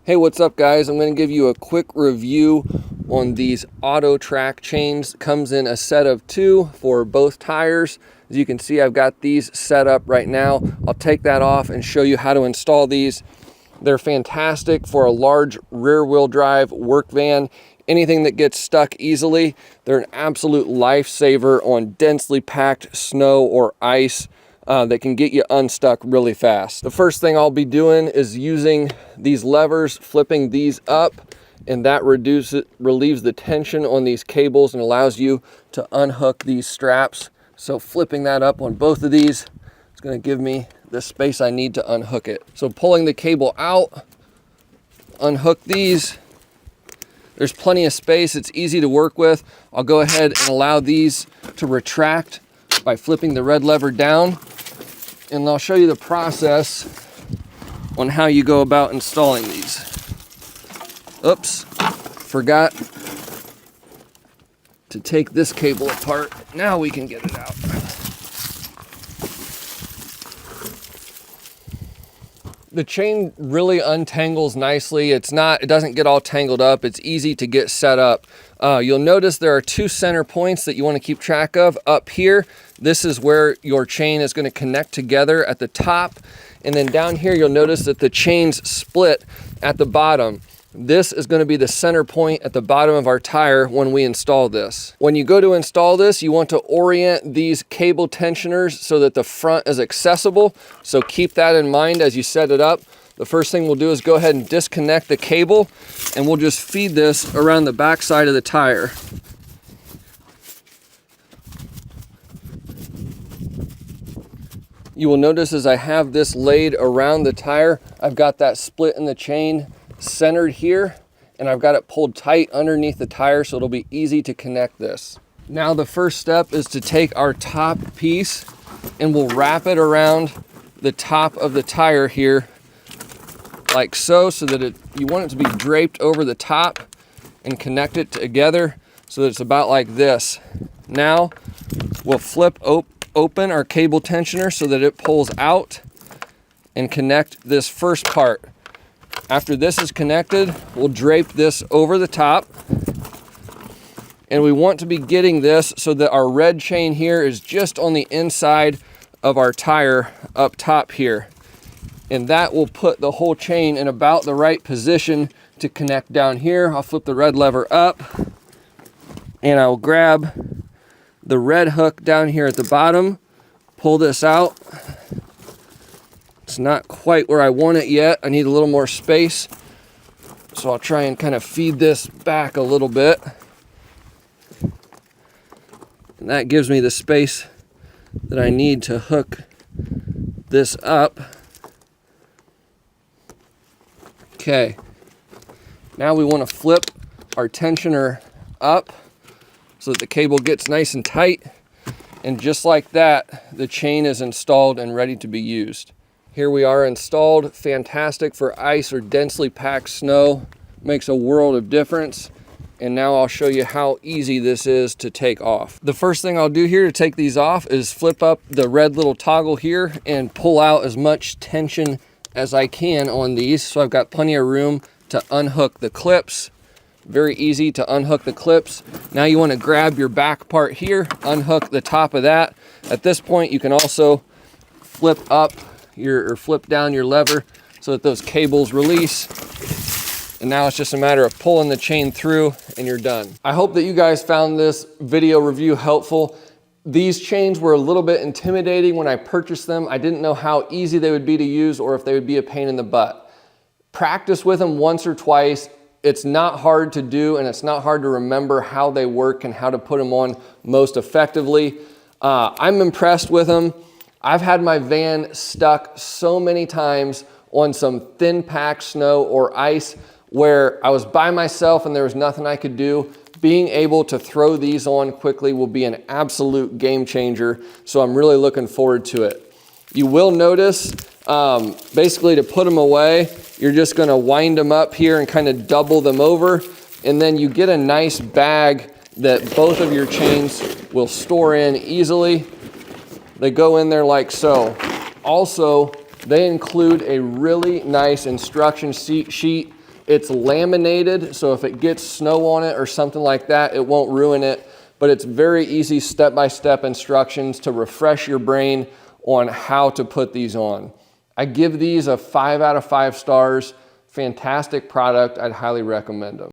Hey, what's up guys? I'm going to give you a quick review on these auto track chains. It comes in a set of 2 for both tires. As you can see, I've got these set up right now. I'll take that off and show you how to install these. They're fantastic for a large rear wheel drive work van. Anything that gets stuck easily. They're an absolute lifesaver on densely packed snow or ice. That can get you unstuck really fast. The first thing I'll be doing is using these levers, flipping these up, and that relieves the tension on these cables and allows you to unhook these straps. So flipping that up on both of these is going to give me the space I need to unhook it. So pulling the cable out, unhook these. There's plenty of space. It's easy to work with. I'll go ahead and allow these to retract by flipping the red lever down, and I'll show you the process on how you go about installing these. Oops, forgot to take this cable apart. Now we can get it out. The chain really untangles nicely. It doesn't get all tangled up. It's easy to get set up. You'll notice there are 2 center points that you want to keep track of. Up here, this is where your chain is going to connect together at the top. And then down here, you'll notice that the chains split at the bottom. This is going to be the center point at the bottom of our tire when we install this. When you go to install this, you want to orient these cable tensioners so that the front is accessible. So keep that in mind as you set it up. The first thing we'll do is go ahead and disconnect the cable, and we'll just feed this around the back side of the tire. You will notice as I have this laid around the tire, I've got that split in the chain centered here, and I've got it pulled tight underneath the tire so it'll be easy to connect this. Now the first step is to take our top piece and we'll wrap it around the top of the tire here like so that you want it to be draped over the top, and connect it together so that it's about like this. Now we'll flip open our cable tensioner so that it pulls out and connect this first part. After this is connected, we'll drape this over the top, and we want to be getting this so that our red chain here is just on the inside of our tire up top here, and that will put the whole chain in about the right position to connect down here. I'll flip the red lever up, and I'll grab the red hook down here at the bottom, pull this out. It's not quite where I want it yet. I need a little more space. So I'll try and kind of feed this back a little bit. And that gives me the space that I need to hook this up. Okay. Now we want to flip our tensioner up so that the cable gets nice and tight. And just like that, the chain is installed and ready to be used. Here we are installed. Fantastic for ice or densely packed snow. Makes a world of difference. And now I'll show you how easy this is to take off. The first thing I'll do here to take these off is flip up the red little toggle here and pull out as much tension as I can on these. So I've got plenty of room to unhook the clips. Very easy to unhook the clips. Now you want to grab your back part here, unhook the top of that. At this point, you can also flip down your lever so that those cables release. And now it's just a matter of pulling the chain through and you're done. I hope that you guys found this video review helpful. These chains were a little bit intimidating when I purchased them. I didn't know how easy they would be to use or if they would be a pain in the butt. Practice with them once or twice. It's not hard to do, and it's not hard to remember how they work and how to put them on most effectively. I'm impressed with them. I've had my van stuck so many times on some thin packed snow or ice where I was by myself and there was nothing I could do. Being able to throw these on quickly will be an absolute game changer, so I'm really looking forward to it. You will notice, basically to put them away, you're just gonna wind them up here and kind of double them over, and then you get a nice bag that both of your chains will store in easily. They go in there like so. Also, they include a really nice instruction sheet It's laminated, so if it gets snow on it or something like that, it won't ruin it. But it's very easy step-by-step instructions to refresh your brain on how to put these on. I give these a 5 out of 5 stars. Fantastic product. I'd highly recommend them.